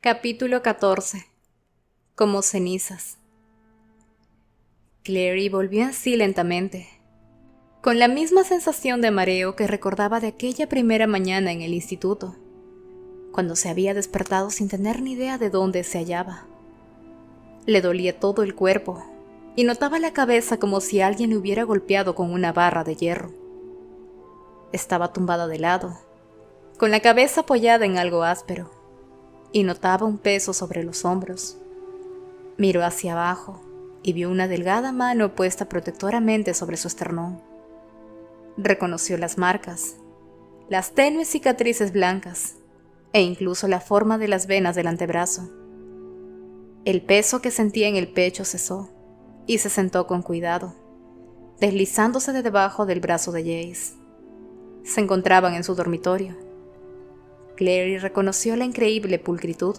Capítulo 14. Como cenizas. Clary volvió en sí lentamente, con la misma sensación de mareo que recordaba de aquella primera mañana en el instituto, cuando se había despertado sin tener ni idea de dónde se hallaba. Le dolía todo el cuerpo, y notaba la cabeza como si alguien le hubiera golpeado con una barra de hierro. Estaba tumbada de lado, con la cabeza apoyada en algo áspero, y notaba un peso sobre los hombros. Miró hacia abajo y vio una delgada mano puesta protectoramente sobre su esternón. Reconoció las marcas, las tenues cicatrices blancas e incluso la forma de las venas del antebrazo. El peso que sentía en el pecho cesó y se sentó con cuidado, deslizándose de debajo del brazo de Jace. Se encontraban en su dormitorio. Clary reconoció la increíble pulcritud.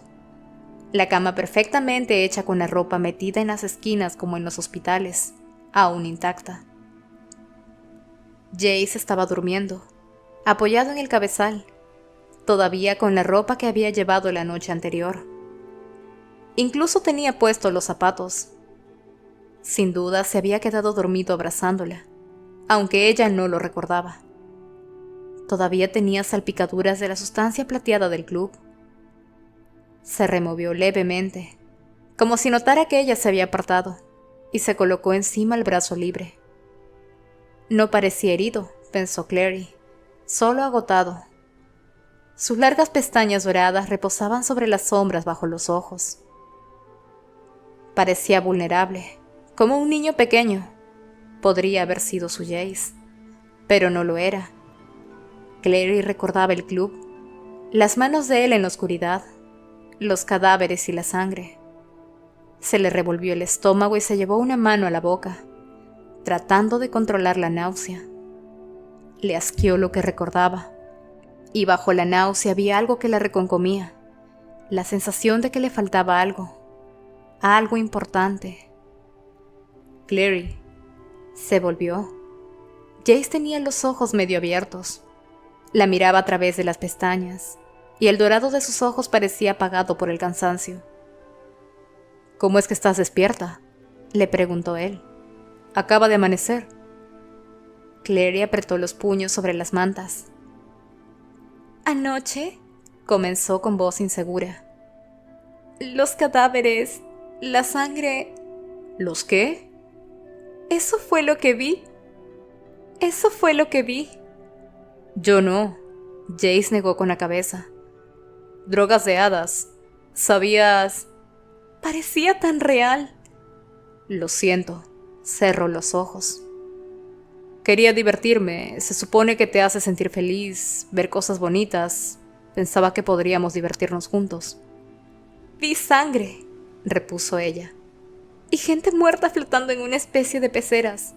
La cama perfectamente hecha con la ropa metida en las esquinas como en los hospitales, aún intacta. Jace estaba durmiendo, apoyado en el cabezal, todavía con la ropa que había llevado la noche anterior. Incluso tenía puestos los zapatos. Sin duda se había quedado dormido abrazándola, aunque ella no lo recordaba. Todavía tenía salpicaduras de la sustancia plateada del club. Se removió levemente, como si notara que ella se había apartado, y se colocó encima el brazo libre. No parecía herido, pensó Clary, solo agotado. Sus largas pestañas doradas reposaban sobre las sombras bajo los ojos. Parecía vulnerable, como un niño pequeño. Podría haber sido su Jace, pero no lo era. Clary recordaba el club, las manos de él en la oscuridad, los cadáveres y la sangre. Se le revolvió el estómago y se llevó una mano a la boca, tratando de controlar la náusea. Le asqueó lo que recordaba, y bajo la náusea había algo que la reconcomía, la sensación de que le faltaba algo importante. Clary se volvió. Jace tenía los ojos medio abiertos. La miraba a través de las pestañas, y el dorado de sus ojos parecía apagado por el cansancio. «¿Cómo es que estás despierta?», le preguntó él. «Acaba de amanecer». Clary apretó los puños sobre las mantas. «Anoche», comenzó con voz insegura. «Los cadáveres, la sangre...» «¿Los qué?» «Eso fue lo que vi. Eso fue lo que vi». «Yo no», Jace negó con la cabeza. «Drogas de hadas. ¿Sabías...?» «Parecía tan real». «Lo siento», cerró los ojos. «Quería divertirme. Se supone que te hace sentir feliz, ver cosas bonitas. Pensaba que podríamos divertirnos juntos». «Vi sangre», repuso ella, «y gente muerta flotando en una especie de peceras».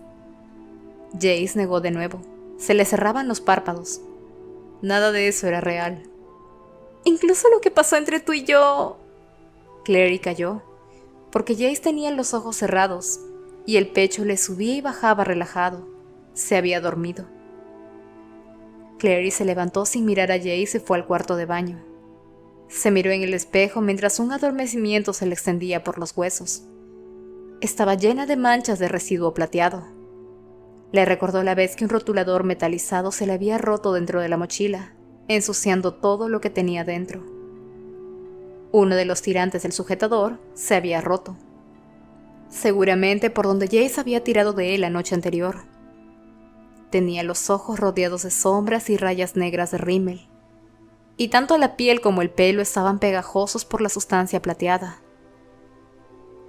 Jace negó de nuevo. Se le cerraban los párpados. Nada de eso era real. «Incluso lo que pasó entre tú y yo...» Clary calló, porque Jace tenía los ojos cerrados y el pecho le subía y bajaba relajado. Se había dormido. Clary se levantó sin mirar a Jace y fue al cuarto de baño. Se miró en el espejo mientras un adormecimiento se le extendía por los huesos. Estaba llena de manchas de residuo plateado. Le recordó la vez que un rotulador metalizado se le había roto dentro de la mochila, ensuciando todo lo que tenía dentro. Uno de los tirantes del sujetador se había roto. Seguramente por donde Jace había tirado de él la noche anterior. Tenía los ojos rodeados de sombras y rayas negras de rímel, y tanto la piel como el pelo estaban pegajosos por la sustancia plateada.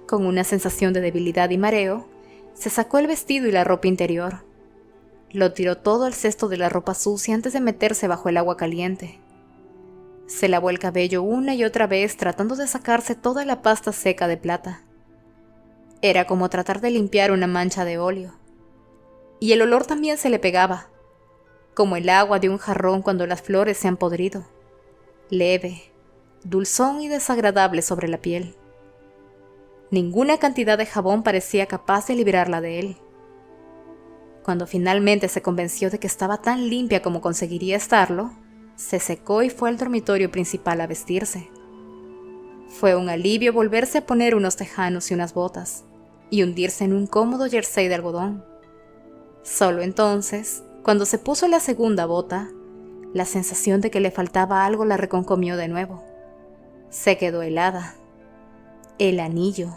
Con una sensación de debilidad y mareo, se sacó el vestido y la ropa interior. Lo tiró todo al cesto de la ropa sucia antes de meterse bajo el agua caliente. Se lavó el cabello una y otra vez tratando de sacarse toda la pasta seca de plata. Era como tratar de limpiar una mancha de óleo. Y el olor también se le pegaba, como el agua de un jarrón cuando las flores se han podrido. Leve, dulzón y desagradable sobre la piel. Ninguna cantidad de jabón parecía capaz de liberarla de él. Cuando finalmente se convenció de que estaba tan limpia como conseguiría estarlo, se secó y fue al dormitorio principal a vestirse. Fue un alivio volverse a poner unos tejanos y unas botas, y hundirse en un cómodo jersey de algodón. Solo entonces, cuando se puso la segunda bota, la sensación de que le faltaba algo la reconcomió de nuevo. Se quedó helada. El anillo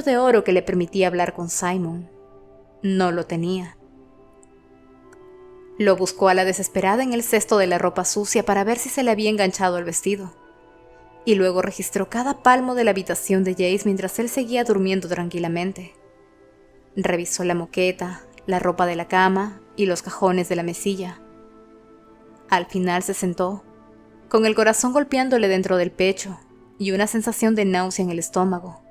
de oro que le permitía hablar con Simon, no lo tenía. Lo buscó a la desesperada en el cesto de la ropa sucia para ver si se le había enganchado el vestido, y luego registró cada palmo de la habitación de Jace mientras él seguía durmiendo tranquilamente. Revisó la moqueta, la ropa de la cama y los cajones de la mesilla. Al final se sentó, con el corazón golpeándole dentro del pecho y una sensación de náusea en el estómago.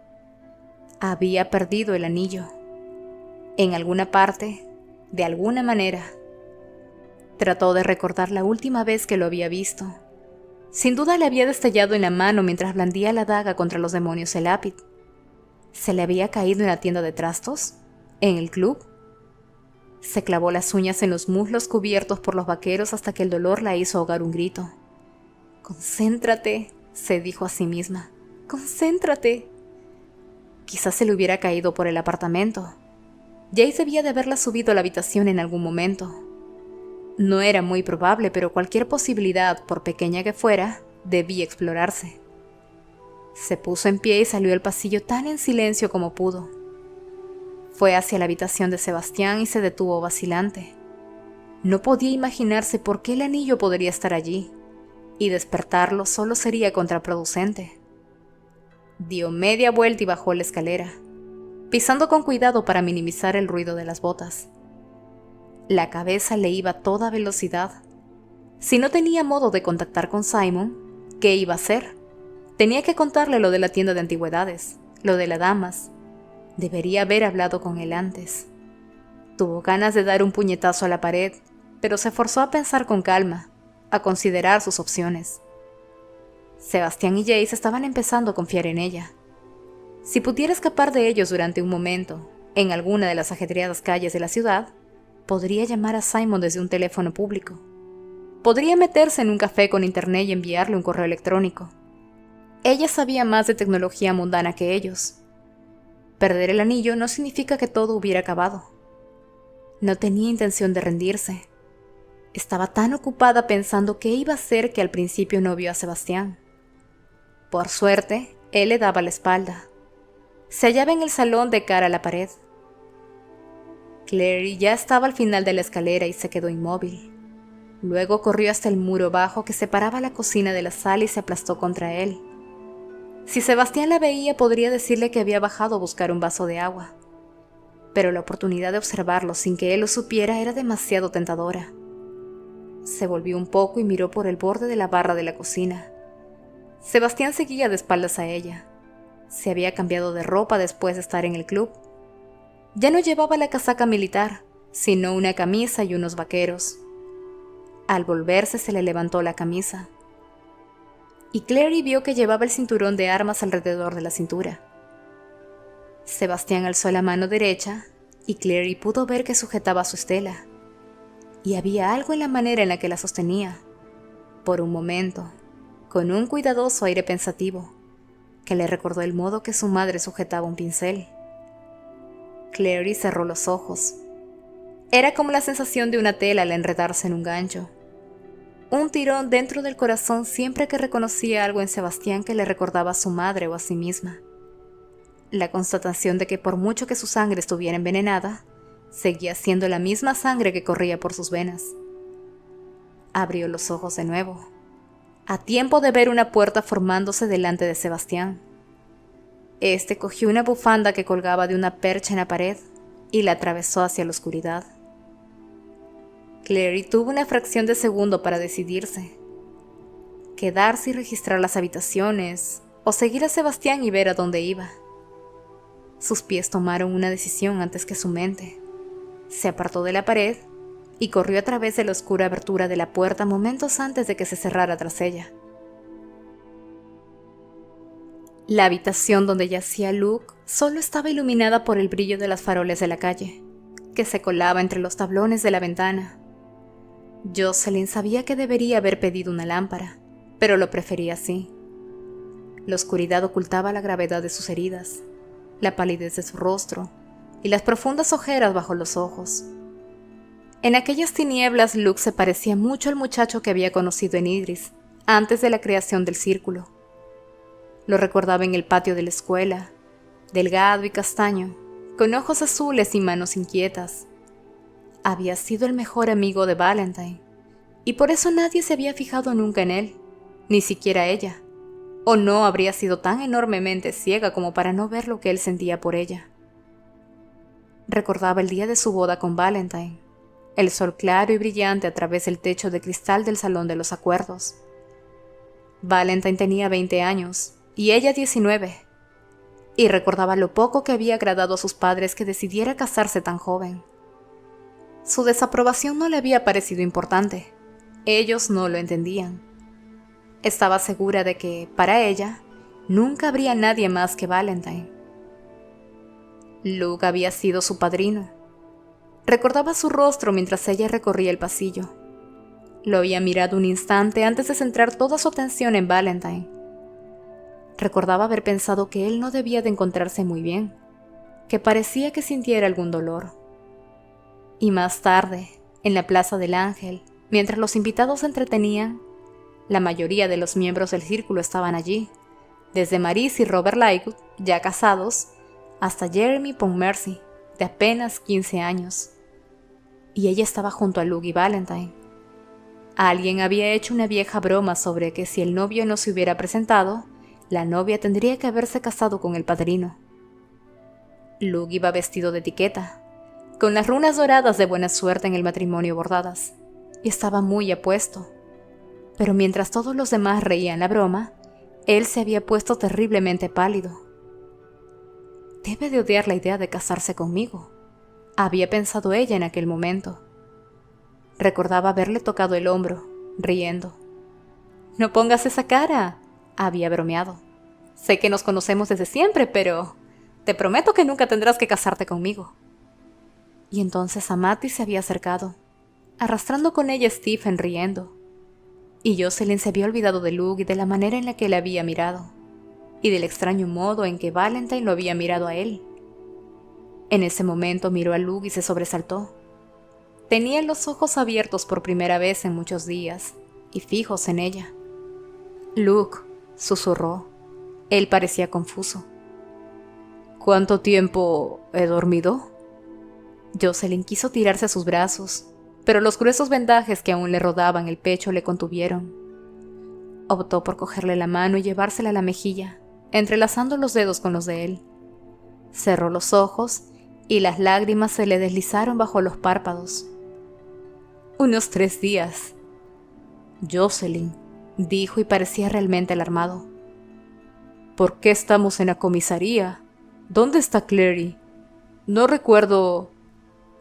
Había perdido el anillo. En alguna parte, de alguna manera. Trató de recordar la última vez que lo había visto. Sin duda le había destellado en la mano mientras blandía la daga contra los demonios el lápiz. ¿Se le había caído en la tienda de trastos? ¿En el club? Se clavó las uñas en los muslos cubiertos por los vaqueros hasta que el dolor la hizo ahogar un grito. «Concéntrate», se dijo a sí misma. «Concéntrate». Quizás se le hubiera caído por el apartamento. Jace debía de haberla subido a la habitación en algún momento. No era muy probable, pero cualquier posibilidad, por pequeña que fuera, debía explorarse. Se puso en pie y salió al pasillo tan en silencio como pudo. Fue hacia la habitación de Sebastián y se detuvo vacilante. No podía imaginarse por qué el anillo podría estar allí, y despertarlo solo sería contraproducente. Dio media vuelta y bajó la escalera, pisando con cuidado para minimizar el ruido de las botas. La cabeza le iba a toda velocidad. Si no tenía modo de contactar con Simon, ¿qué iba a hacer? Tenía que contarle lo de la tienda de antigüedades, lo de las damas. Debería haber hablado con él antes. Tuvo ganas de dar un puñetazo a la pared, pero se forzó a pensar con calma, a considerar sus opciones. Sebastián y Jace estaban empezando a confiar en ella. Si pudiera escapar de ellos durante un momento, en alguna de las ajetreadas calles de la ciudad, podría llamar a Simon desde un teléfono público. Podría meterse en un café con internet y enviarle un correo electrónico. Ella sabía más de tecnología mundana que ellos. Perder el anillo no significa que todo hubiera acabado. No tenía intención de rendirse. Estaba tan ocupada pensando qué iba a hacer que al principio no vio a Sebastián. Por suerte, él le daba la espalda. Se hallaba en el salón de cara a la pared. Clary ya estaba al final de la escalera y se quedó inmóvil. Luego corrió hasta el muro bajo que separaba la cocina de la sala y se aplastó contra él. Si Sebastián la veía, podría decirle que había bajado a buscar un vaso de agua. Pero la oportunidad de observarlo sin que él lo supiera era demasiado tentadora. Se volvió un poco y miró por el borde de la barra de la cocina. Sebastián seguía de espaldas a ella. Se había cambiado de ropa después de estar en el club. Ya no llevaba la casaca militar, sino una camisa y unos vaqueros. Al volverse se le levantó la camisa. Y Clary vio que llevaba el cinturón de armas alrededor de la cintura. Sebastián alzó la mano derecha y Clary pudo ver que sujetaba su estela. Y había algo en la manera en la que la sostenía. Por un momento, con un cuidadoso aire pensativo, que le recordó el modo que su madre sujetaba un pincel. Clary cerró los ojos. Era como la sensación de una tela al enredarse en un gancho. Un tirón dentro del corazón siempre que reconocía algo en Sebastián que le recordaba a su madre o a sí misma. La constatación de que por mucho que su sangre estuviera envenenada, seguía siendo la misma sangre que corría por sus venas. Abrió los ojos de nuevo, a tiempo de ver una puerta formándose delante de Sebastián. Este cogió una bufanda que colgaba de una percha en la pared y la atravesó hacia la oscuridad. Clary tuvo una fracción de segundo para decidirse. Quedarse y registrar las habitaciones, o seguir a Sebastián y ver a dónde iba. Sus pies tomaron una decisión antes que su mente. Se apartó de la pared y corrió a través de la oscura abertura de la puerta momentos antes de que se cerrara tras ella. La habitación donde yacía Luke solo estaba iluminada por el brillo de las faroles de la calle, que se colaba entre los tablones de la ventana. Jocelyn sabía que debería haber pedido una lámpara, pero lo prefería así. La oscuridad ocultaba la gravedad de sus heridas, la palidez de su rostro y las profundas ojeras bajo los ojos. En aquellas tinieblas, Luke se parecía mucho al muchacho que había conocido en Idris antes de la creación del círculo. Lo recordaba en el patio de la escuela, delgado y castaño, con ojos azules y manos inquietas. Había sido el mejor amigo de Valentine, y por eso nadie se había fijado nunca en él, ni siquiera ella, o no habría sido tan enormemente ciega como para no ver lo que él sentía por ella. Recordaba el día de su boda con Valentine, el sol claro y brillante a través del techo de cristal del salón de los acuerdos. Valentine tenía 20 años y ella 19, y recordaba lo poco que había agradado a sus padres que decidiera casarse tan joven. Su desaprobación no le había parecido importante. Ellos no lo entendían. Estaba segura de que, para ella, nunca habría nadie más que Valentine. Luke había sido su padrino. Recordaba su rostro mientras ella recorría el pasillo. Lo había mirado un instante antes de centrar toda su atención en Valentine. Recordaba haber pensado que él no debía de encontrarse muy bien, que parecía que sintiera algún dolor. Y más tarde, en la Plaza del Ángel, mientras los invitados se entretenían, la mayoría de los miembros del círculo estaban allí, desde Maurice y Robert Lightwood, ya casados, hasta Jeremy Pontmercy, de apenas 15 años. Y ella estaba junto a Luke y Valentine. Alguien había hecho una vieja broma sobre que si el novio no se hubiera presentado, la novia tendría que haberse casado con el padrino. Luke iba vestido de etiqueta, con las runas doradas de buena suerte en el matrimonio bordadas, y estaba muy apuesto. Pero mientras todos los demás reían la broma, él se había puesto terriblemente pálido. Debe de odiar la idea de casarse conmigo, había pensado ella en aquel momento. Recordaba haberle tocado el hombro, riendo. «No pongas esa cara», había bromeado. «Sé que nos conocemos desde siempre, pero te prometo que nunca tendrás que casarte conmigo». Y entonces Amati se había acercado, arrastrando con ella a Stephen riendo. Y Jocelyn se había olvidado de Luke y de la manera en la que le había mirado, y del extraño modo en que Valentine lo había mirado a él. En ese momento miró a Luke y se sobresaltó. Tenía los ojos abiertos por primera vez en muchos días, y fijos en ella. «Luke», susurró. Él parecía confuso. «¿Cuánto tiempo he dormido?» Jocelyn quiso tirarse a sus brazos, pero los gruesos vendajes que aún le rodaban el pecho le contuvieron. Optó por cogerle la mano y llevársela a la mejilla, entrelazando los dedos con los de él. Cerró los ojos y las lágrimas se le deslizaron bajo los párpados. «Unos 3 días. Jocelyn», dijo y parecía realmente alarmado. «¿Por qué estamos en la comisaría? ¿Dónde está Clary? No recuerdo...»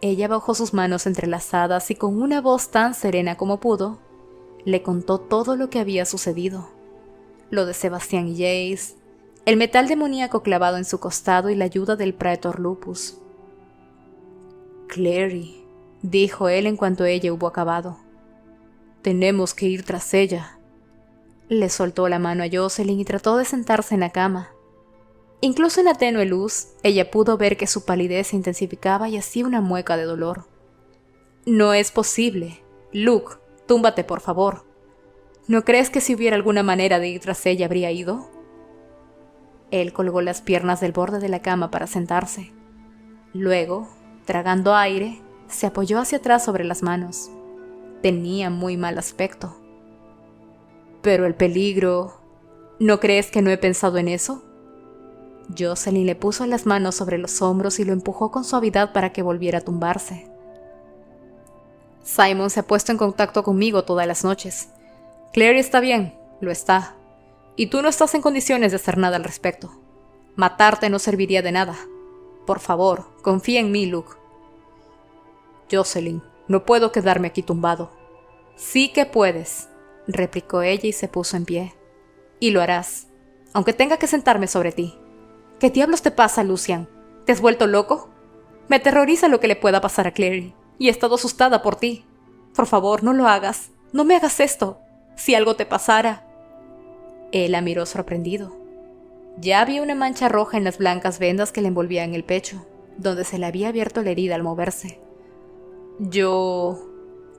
Ella bajó sus manos entrelazadas y con una voz tan serena como pudo, le contó todo lo que había sucedido. Lo de Sebastián y Jace, el metal demoníaco clavado en su costado y la ayuda del Praetor Lupus. «Clary», dijo él en cuanto ella hubo acabado. «Tenemos que ir tras ella». Le soltó la mano a Jocelyn y trató de sentarse en la cama. Incluso en la tenue luz, ella pudo ver que su palidez se intensificaba y hacía una mueca de dolor. «No es posible. Luke, túmbate por favor. ¿No crees que si hubiera alguna manera de ir tras ella habría ido?» Él colgó las piernas del borde de la cama para sentarse. Luego, tragando aire, se apoyó hacia atrás sobre las manos. Tenía muy mal aspecto. «Pero el peligro... ¿No crees que no he pensado en eso?» Jocelyn le puso las manos sobre los hombros y lo empujó con suavidad para que volviera a tumbarse. «Simon se ha puesto en contacto conmigo todas las noches. Clary está bien, lo está. Y tú no estás en condiciones de hacer nada al respecto. Matarte no serviría de nada. Por favor, confía en mí, Luke». «Jocelyn, no puedo quedarme aquí tumbado». «Sí que puedes», replicó ella y se puso en pie. «Y lo harás, aunque tenga que sentarme sobre ti». «¿Qué diablos te pasa, Lucian? ¿Te has vuelto loco? Me aterroriza lo que le pueda pasar a Clary, y he estado asustada por ti. Por favor, no lo hagas. No me hagas esto. Si algo te pasara...» Él la miró sorprendido. Ya había una mancha roja en las blancas vendas que le envolvían el pecho, donde se le había abierto la herida al moverse.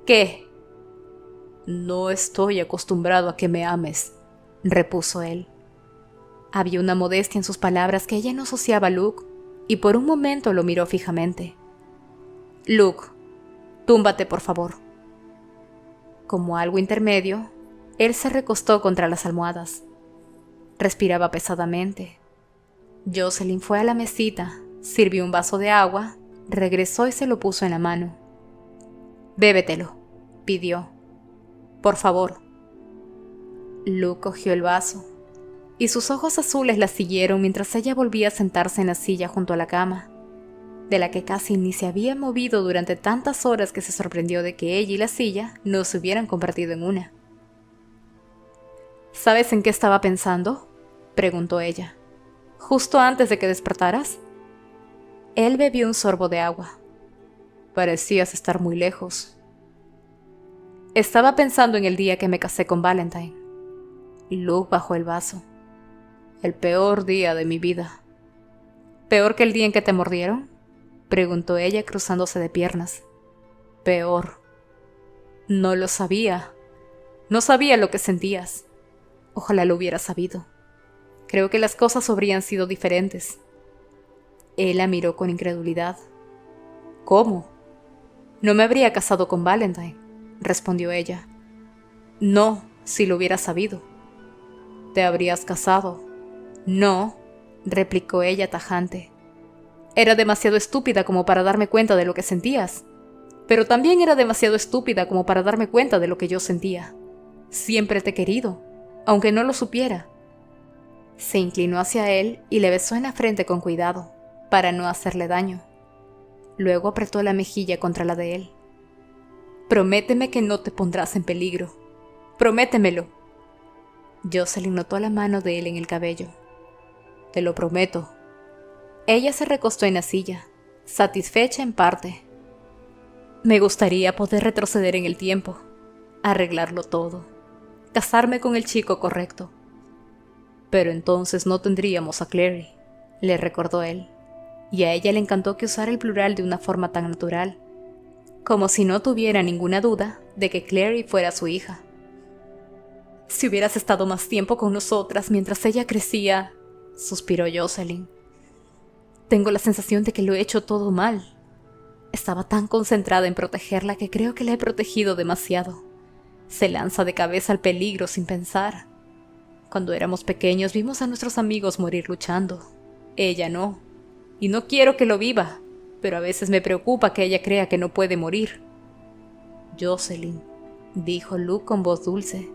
¿Qué? No estoy acostumbrado a que me ames, repuso él. Había una modestia en sus palabras que ella no asociaba a Luke, y por un momento lo miró fijamente. Luke, túmbate, por favor. Como algo intermedio, él se recostó contra las almohadas. Respiraba pesadamente. Jocelyn fue a la mesita, sirvió un vaso de agua, regresó y se lo puso en la mano. Bébetelo, pidió. Por favor. Luke cogió el vaso, y sus ojos azules la siguieron mientras ella volvía a sentarse en la silla junto a la cama, de la que casi ni se había movido durante tantas horas que se sorprendió de que ella y la silla no se hubieran convertido en una. ¿Sabes en qué estaba pensando?, preguntó ella. ¿Justo antes de que despertaras? Él bebió un sorbo de agua. Parecías estar muy lejos. Estaba pensando en el día que me casé con Valentine. Luke bajó el vaso. El peor día de mi vida. ¿Peor que el día en que te mordieron?, preguntó ella cruzándose de piernas. Peor. No lo sabía. No sabía lo que sentías. Ojalá lo hubiera sabido. Creo que las cosas habrían sido diferentes. Él la miró con incredulidad. ¿Cómo? No me habría casado con Valentine, respondió ella. No, si lo hubiera sabido. ¿Te habrías casado? No, replicó ella tajante. Era demasiado estúpida como para darme cuenta de lo que sentías, pero también era demasiado estúpida como para darme cuenta de lo que yo sentía. Siempre te he querido, aunque no lo supiera. Se inclinó hacia él y le besó en la frente con cuidado, para no hacerle daño. Luego apretó la mejilla contra la de él. Prométeme que no te pondrás en peligro. Prométemelo. Jocelyn notó la mano de él en el cabello. Te lo prometo. Ella se recostó en la silla, satisfecha en parte. Me gustaría poder retroceder en el tiempo, arreglarlo todo, casarme con el chico correcto. Pero entonces no tendríamos a Clary, le recordó él, y a ella le encantó que usara el plural de una forma tan natural, como si no tuviera ninguna duda de que Clary fuera su hija. Si hubieras estado más tiempo con nosotras mientras ella crecía, suspiró Jocelyn. Tengo la sensación de que lo he hecho todo mal. Estaba tan concentrada en protegerla que creo que la he protegido demasiado. Se lanza de cabeza al peligro sin pensar. Cuando éramos pequeños vimos a nuestros amigos morir luchando. Ella no. Y no quiero que lo viva, pero a veces me preocupa que ella crea que no puede morir. Jocelyn, dijo Luke con voz dulce.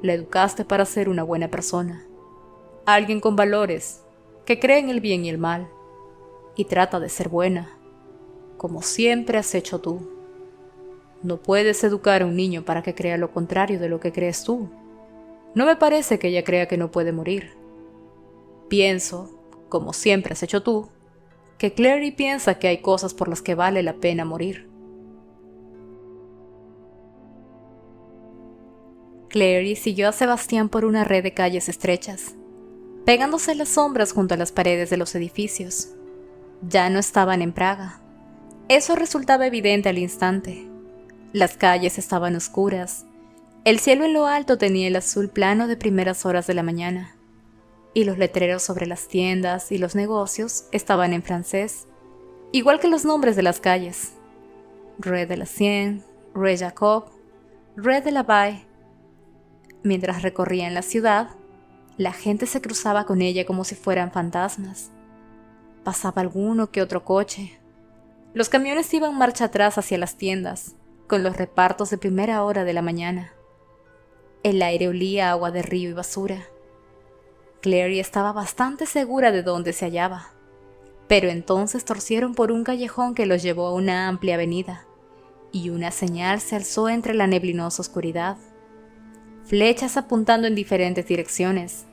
La educaste para ser una buena persona. Alguien con valores, que cree en el bien y el mal. Y trata de ser buena, como siempre has hecho tú. No puedes educar a un niño para que crea lo contrario de lo que crees tú. No me parece que ella crea que no puede morir. Pienso, como siempre has hecho tú, que Clary piensa que hay cosas por las que vale la pena morir. Clary siguió a Sebastián por una red de calles estrechas, pegándose las sombras junto a las paredes de los edificios. Ya no estaban en Praga. Eso resultaba evidente al instante. Las calles estaban oscuras. El cielo en lo alto tenía el azul plano de primeras horas de la mañana, y los letreros sobre las tiendas y los negocios estaban en francés, igual que los nombres de las calles. Rue de la Seine, Rue Jacob, Rue de la Baie. Mientras recorrían la ciudad, la gente se cruzaba con ella como si fueran fantasmas. Pasaba alguno que otro coche. Los camiones iban marcha atrás hacia las tiendas, con los repartos de primera hora de la mañana. El aire olía a agua de río y basura. Clary estaba bastante segura de dónde se hallaba, pero entonces torcieron por un callejón que los llevó a una amplia avenida, y una señal se alzó entre la neblinosa oscuridad. Flechas apuntando en diferentes direcciones,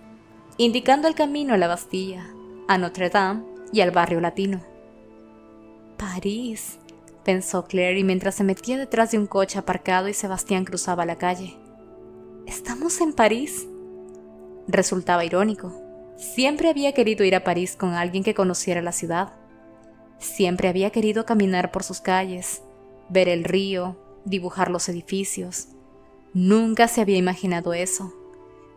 indicando el camino a la Bastilla, a Notre Dame y al barrio latino. París, pensó Clary mientras se metía detrás de un coche aparcado y Sebastián cruzaba la calle. ¿Estamos en París? Resultaba irónico. Siempre había querido ir a París con alguien que conociera la ciudad. Siempre había querido caminar por sus calles, ver el río, dibujar los edificios. Nunca se había imaginado eso.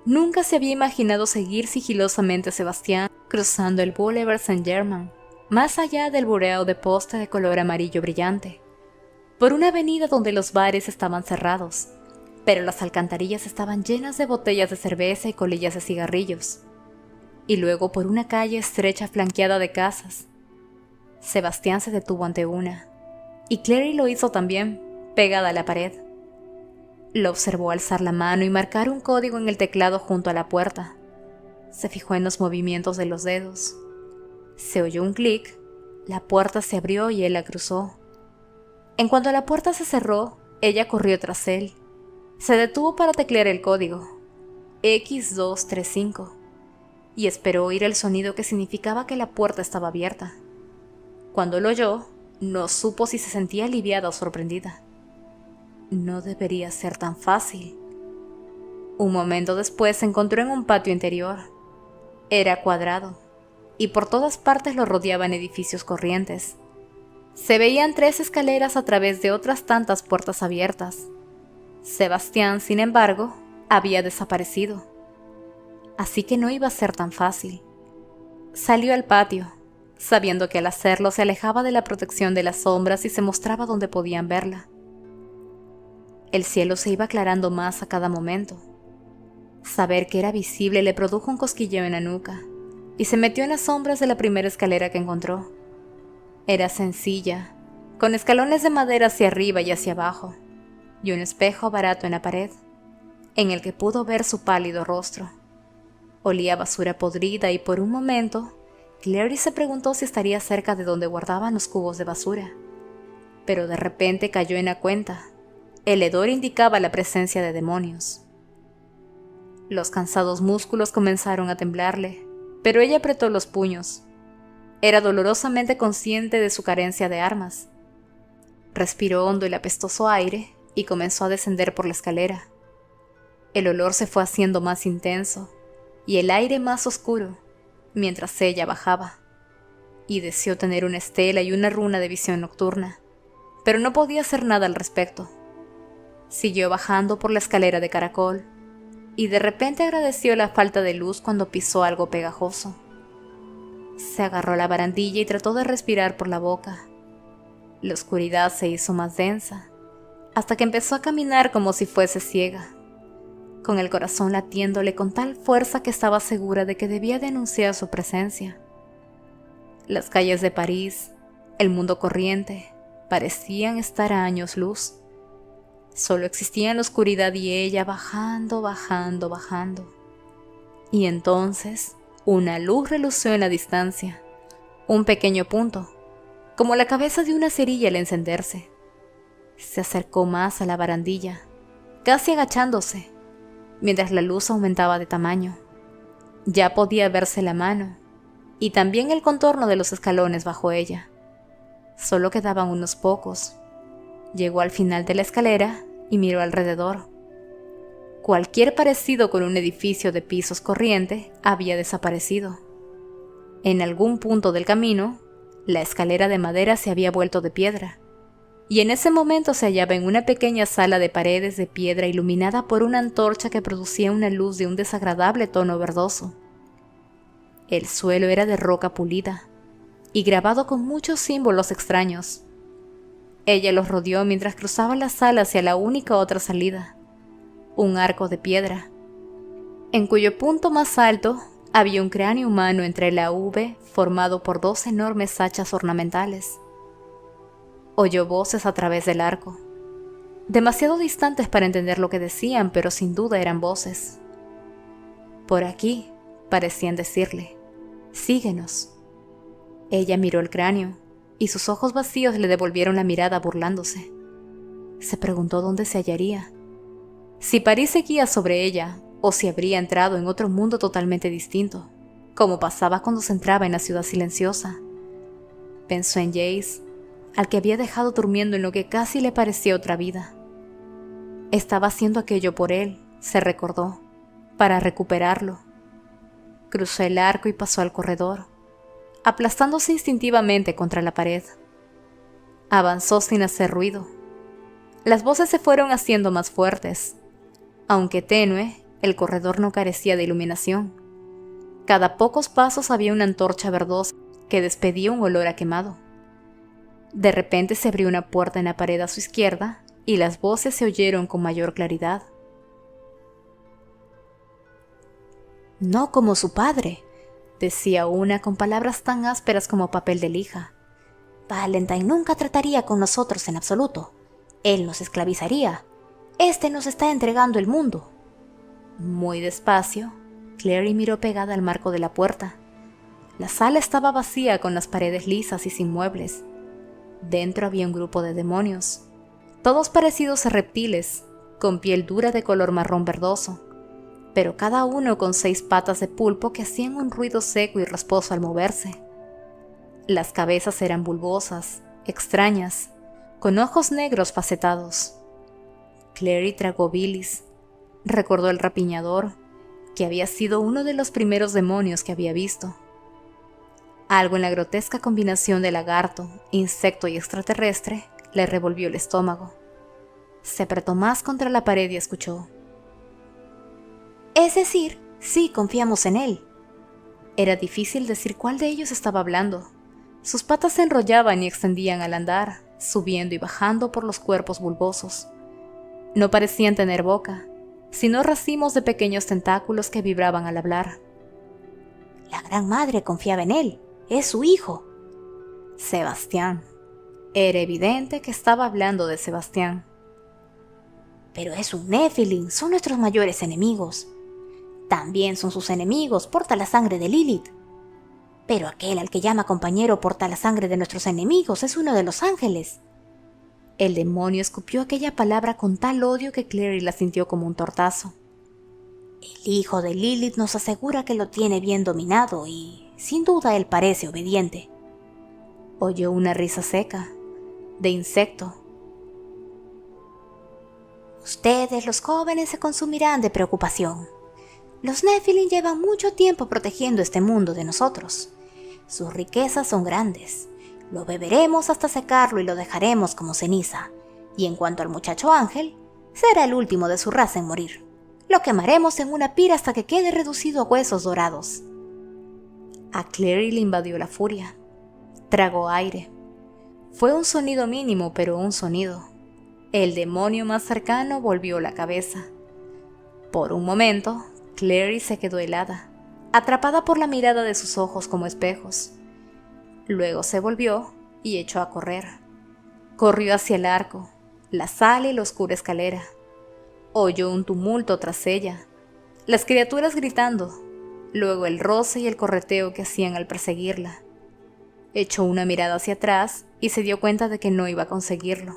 Nunca se había imaginado seguir sigilosamente a Sebastián cruzando el Boulevard Saint-Germain, más allá del bureau de posta de color amarillo brillante, por una avenida donde los bares estaban cerrados, pero las alcantarillas estaban llenas de botellas de cerveza y colillas de cigarrillos, y luego por una calle estrecha flanqueada de casas. Sebastián se detuvo ante una, y Clary lo hizo también, pegada a la pared. Lo observó alzar la mano y marcar un código en el teclado junto a la puerta. Se fijó en los movimientos de los dedos. Se oyó un clic, la puerta se abrió y él la cruzó. En cuanto la puerta se cerró, ella corrió tras él. Se detuvo para teclear el código, X235, y esperó oír el sonido que significaba que la puerta estaba abierta. Cuando lo oyó, no supo si se sentía aliviada o sorprendida. No debería ser tan fácil. Un momento después se encontró en un patio interior. Era cuadrado, y por todas partes lo rodeaban edificios corrientes. Se veían 3 escaleras a través de otras tantas puertas abiertas. Sebastián, sin embargo, había desaparecido. Así que no iba a ser tan fácil. Salió al patio, sabiendo que al hacerlo se alejaba de la protección de las sombras y se mostraba donde podían verla. El cielo se iba aclarando más a cada momento. Saber que era visible le produjo un cosquilleo en la nuca, y se metió en las sombras de la primera escalera que encontró. Era sencilla, con escalones de madera hacia arriba y hacia abajo, y un espejo barato en la pared, en el que pudo ver su pálido rostro. Olía a basura podrida y por un momento, Clary se preguntó si estaría cerca de donde guardaban los cubos de basura. Pero de repente cayó en la cuenta. El hedor indicaba la presencia de demonios. Los cansados músculos comenzaron a temblarle, pero ella apretó los puños. Era dolorosamente consciente de su carencia de armas. Respiró hondo el apestoso aire y comenzó a descender por la escalera. El olor se fue haciendo más intenso y el aire más oscuro mientras ella bajaba, y deseó tener una estela y una runa de visión nocturna, pero no podía hacer nada al respecto. Siguió bajando por la escalera de caracol, y de repente agradeció la falta de luz cuando pisó algo pegajoso. Se agarró a la barandilla y trató de respirar por la boca. La oscuridad se hizo más densa, hasta que empezó a caminar como si fuese ciega, con el corazón latiéndole con tal fuerza que estaba segura de que debía denunciar su presencia. Las calles de París, el mundo corriente, parecían estar a años luz. Solo existían la oscuridad y ella bajando, bajando, bajando. Y entonces, una luz relució en la distancia, un pequeño punto, como la cabeza de una cerilla al encenderse. Se acercó más a la barandilla, casi agachándose, mientras la luz aumentaba de tamaño. Ya podía verse la mano, y también el contorno de los escalones bajo ella. Solo quedaban unos pocos. Llegó al final de la escalera y miró alrededor. Cualquier parecido con un edificio de pisos corriente había desaparecido. En algún punto del camino, la escalera de madera se había vuelto de piedra, y en ese momento se hallaba en una pequeña sala de paredes de piedra iluminada por una antorcha que producía una luz de un desagradable tono verdoso. El suelo era de roca pulida y grabado con muchos símbolos extraños. Ella los rodeó mientras cruzaba la sala hacia la única otra salida, un arco de piedra, en cuyo punto más alto había un cráneo humano entre la V formado por 2 enormes hachas ornamentales. Oyó voces a través del arco, demasiado distantes para entender lo que decían, pero sin duda eran voces. Por aquí, parecían decirle, síguenos. Ella miró el cráneo, y sus ojos vacíos le devolvieron la mirada burlándose. Se preguntó dónde se hallaría, si París seguía sobre ella, o si habría entrado en otro mundo totalmente distinto, como pasaba cuando se entraba en la ciudad silenciosa. Pensó en Jace, al que había dejado durmiendo en lo que casi le parecía otra vida. Estaba haciendo aquello por él, se recordó, para recuperarlo. Cruzó el arco y pasó al corredor, aplastándose instintivamente contra la pared. Avanzó sin hacer ruido. Las voces se fueron haciendo más fuertes. Aunque tenue, el corredor no carecía de iluminación. Cada pocos pasos había una antorcha verdosa que despedía un olor a quemado. De repente se abrió una puerta en la pared a su izquierda y las voces se oyeron con mayor claridad. «No como su padre», decía una con palabras tan ásperas como papel de lija. «Valentine nunca trataría con nosotros en absoluto. Él nos esclavizaría. Este nos está entregando el mundo». Muy despacio, Clary miró pegada al marco de la puerta. La sala estaba vacía, con las paredes lisas y sin muebles. Dentro había un grupo de demonios, todos parecidos a reptiles, con piel dura de color marrón verdoso, pero cada uno con 6 patas de pulpo que hacían un ruido seco y rasposo al moverse. Las cabezas eran bulbosas, extrañas, con ojos negros facetados. Clary tragó bilis. Recordó el rapiñador, que había sido uno de los primeros demonios que había visto. Algo en la grotesca combinación de lagarto, insecto y extraterrestre le revolvió el estómago. Se apretó más contra la pared y escuchó. «Es decir, sí confiamos en él». Era difícil decir cuál de ellos estaba hablando. Sus patas se enrollaban y extendían al andar, subiendo y bajando por los cuerpos bulbosos. No parecían tener boca, sino racimos de pequeños tentáculos que vibraban al hablar. «La Gran Madre confiaba en él. Es su hijo». Sebastián. Era evidente que estaba hablando de Sebastián. «Pero es un Nephilim, son nuestros mayores enemigos». «También son sus enemigos, porta la sangre de Lilith». «Pero aquel al que llama compañero porta la sangre de nuestros enemigos, es uno de los ángeles». El demonio escupió aquella palabra con tal odio que Clary la sintió como un tortazo. «El hijo de Lilith nos asegura que lo tiene bien dominado y, sin duda, él parece obediente». Oyó una risa seca, de insecto. «Ustedes, los jóvenes, se consumirán de preocupación. Los Nephilim llevan mucho tiempo protegiendo este mundo de nosotros. Sus riquezas son grandes. Lo beberemos hasta secarlo y lo dejaremos como ceniza. Y en cuanto al muchacho ángel, será el último de su raza en morir. Lo quemaremos en una pira hasta que quede reducido a huesos dorados». A Clary le invadió la furia. Tragó aire. Fue un sonido mínimo, pero un sonido. El demonio más cercano volvió la cabeza. Por un momento, Clary se quedó helada, atrapada por la mirada de sus ojos como espejos. Luego se volvió y echó a correr. Corrió hacia el arco, la sala y la oscura escalera. Oyó un tumulto tras ella, las criaturas gritando, luego el roce y el correteo que hacían al perseguirla. Echó una mirada hacia atrás y se dio cuenta de que no iba a conseguirlo.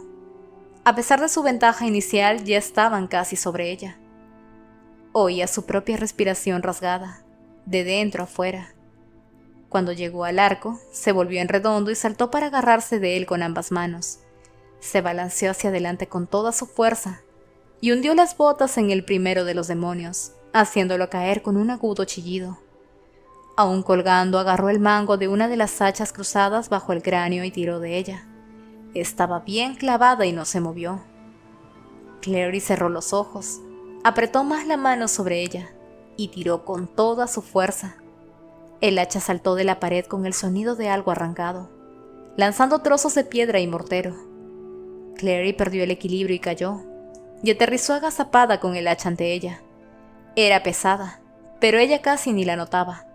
A pesar de su ventaja inicial, ya estaban casi sobre ella. Oía su propia respiración rasgada, de dentro a fuera. Cuando llegó al arco, se volvió en redondo y saltó para agarrarse de él con ambas manos. Se balanceó hacia adelante con toda su fuerza y hundió las botas en el primero de los demonios, haciéndolo caer con un agudo chillido. Aún colgando, agarró el mango de una de las hachas cruzadas bajo el cráneo y tiró de ella. Estaba bien clavada y no se movió. Clary cerró los ojos, apretó más la mano sobre ella y tiró con toda su fuerza. El hacha saltó de la pared con el sonido de algo arrancado, lanzando trozos de piedra y mortero. Clary perdió el equilibrio y cayó, y aterrizó agazapada con el hacha ante ella. Era pesada, pero ella casi ni la notaba.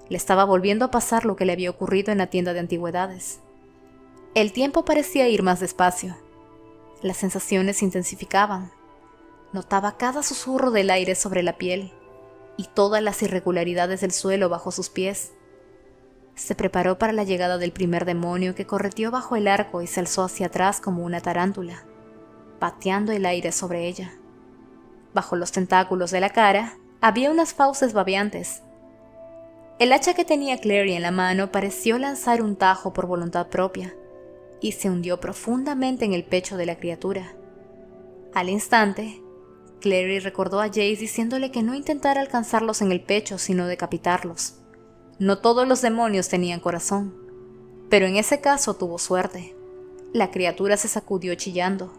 Le estaba volviendo a pasar lo que le había ocurrido en la tienda de antigüedades. El tiempo parecía ir más despacio. Las sensaciones se intensificaban. Notaba cada susurro del aire sobre la piel y todas las irregularidades del suelo bajo sus pies. Se preparó para la llegada del primer demonio, que correteó bajo el arco y se alzó hacia atrás como una tarántula, pateando el aire sobre ella. Bajo los tentáculos de la cara había unas fauces babeantes. El hacha que tenía Clary en la mano pareció lanzar un tajo por voluntad propia y se hundió profundamente en el pecho de la criatura. Al instante, Clary recordó a Jace diciéndole que no intentara alcanzarlos en el pecho, sino decapitarlos. No todos los demonios tenían corazón, pero en ese caso tuvo suerte. La criatura se sacudió chillando.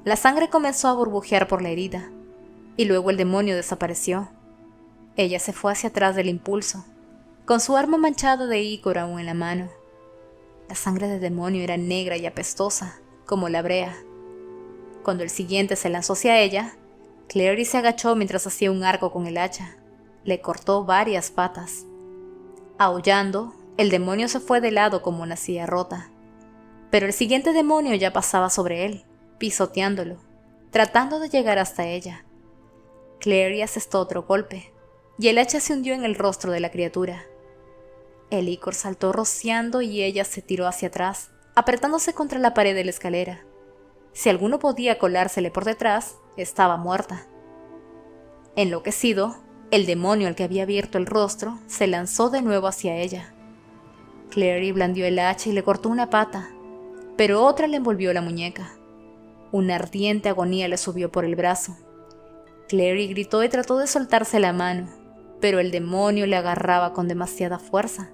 La sangre comenzó a burbujear por la herida, y luego el demonio desapareció. Ella se fue hacia atrás del impulso, con su arma manchada de ícor aún en la mano. La sangre del demonio era negra y apestosa, como la brea. Cuando el siguiente se lanzó hacia ella, Clary se agachó mientras hacía un arco con el hacha. Le cortó varias patas. Aullando, el demonio se fue de lado como una silla rota. Pero el siguiente demonio ya pasaba sobre él, pisoteándolo, tratando de llegar hasta ella. Clary asestó otro golpe, y el hacha se hundió en el rostro de la criatura. El ícor saltó rociando y ella se tiró hacia atrás, apretándose contra la pared de la escalera. Si alguno podía colársele por detrás, estaba muerta. Enloquecido, el demonio al que había abierto el rostro se lanzó de nuevo hacia ella. Clary blandió el hacha y le cortó una pata, pero otra le envolvió la muñeca. Una ardiente agonía le subió por el brazo. Clary gritó y trató de soltarse la mano, pero el demonio le agarraba con demasiada fuerza.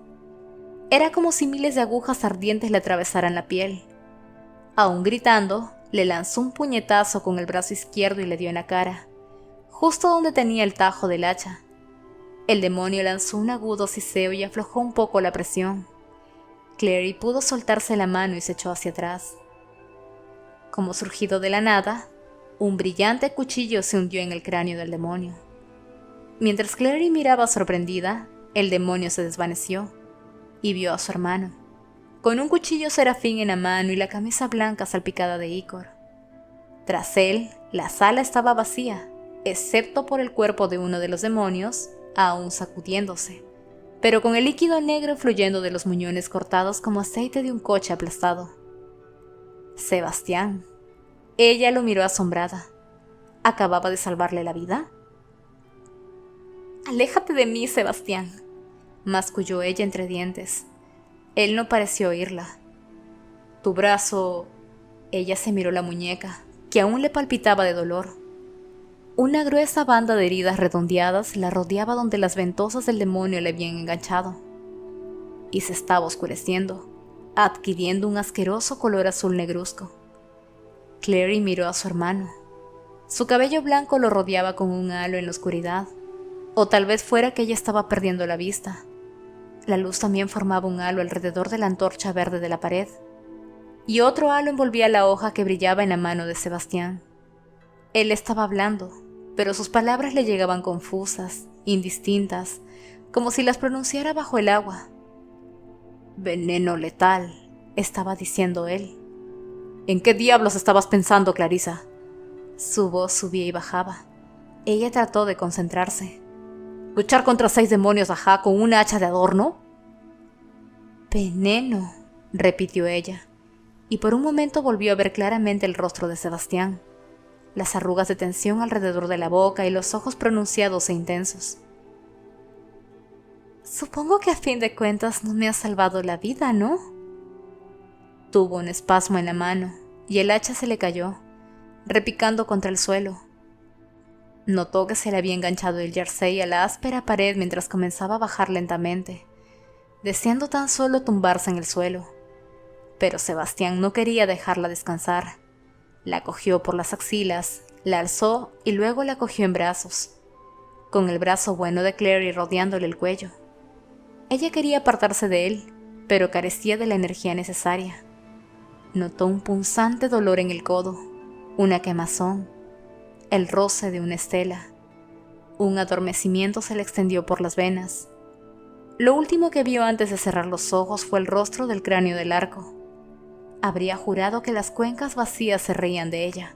Era como si miles de agujas ardientes le atravesaran la piel. Aún gritando, le lanzó un puñetazo con el brazo izquierdo y le dio en la cara, justo donde tenía el tajo del hacha. El demonio lanzó un agudo siseo y aflojó un poco la presión. Clary pudo soltarse la mano y se echó hacia atrás. Como surgido de la nada, un brillante cuchillo se hundió en el cráneo del demonio. Mientras Clary miraba sorprendida, el demonio se desvaneció y vio a su hermano, con un cuchillo serafín en la mano y la camisa blanca salpicada de ícor. Tras él, la sala estaba vacía, excepto por el cuerpo de uno de los demonios, aún sacudiéndose, pero con el líquido negro fluyendo de los muñones cortados como aceite de un coche aplastado. Sebastián. Ella lo miró asombrada. ¿Acababa de salvarle la vida? «Aléjate de mí, Sebastián», masculló ella entre dientes. Él no pareció oírla. «Tu brazo...» Ella se miró la muñeca, que aún le palpitaba de dolor. Una gruesa banda de heridas redondeadas la rodeaba donde las ventosas del demonio le habían enganchado. Y se estaba oscureciendo, adquiriendo un asqueroso color azul negruzco. Clary miró a su hermano. Su cabello blanco lo rodeaba con un halo en la oscuridad, o tal vez fuera que ella estaba perdiendo la vista. La luz también formaba un halo alrededor de la antorcha verde de la pared, y otro halo envolvía la hoja que brillaba en la mano de Sebastián. Él estaba hablando, pero sus palabras le llegaban confusas, indistintas, como si las pronunciara bajo el agua. «Veneno letal», estaba diciendo él. «¿En qué diablos estabas pensando, Clarissa?» Su voz subía y bajaba. Ella trató de concentrarse. «¿Luchar contra 6 demonios, ajá, con una hacha de adorno?» «Veneno», repitió ella, y por un momento volvió a ver claramente el rostro de Sebastián, las arrugas de tensión alrededor de la boca y los ojos pronunciados e intensos. «Supongo que a fin de cuentas no me has salvado la vida, ¿no?» Tuvo un espasmo en la mano y el hacha se le cayó, repicando contra el suelo. Notó que se le había enganchado el jersey a la áspera pared mientras comenzaba a bajar lentamente, deseando tan solo tumbarse en el suelo. Pero Sebastián no quería dejarla descansar. La cogió por las axilas, la alzó y luego la cogió en brazos, con el brazo bueno de Clary rodeándole el cuello. Ella quería apartarse de él, pero carecía de la energía necesaria. Notó un punzante dolor en el codo, una quemazón, el roce de una estela. Un adormecimiento se le extendió por las venas. Lo último que vio antes de cerrar los ojos fue el rostro del cráneo del arco. Habría jurado que las cuencas vacías se reían de ella.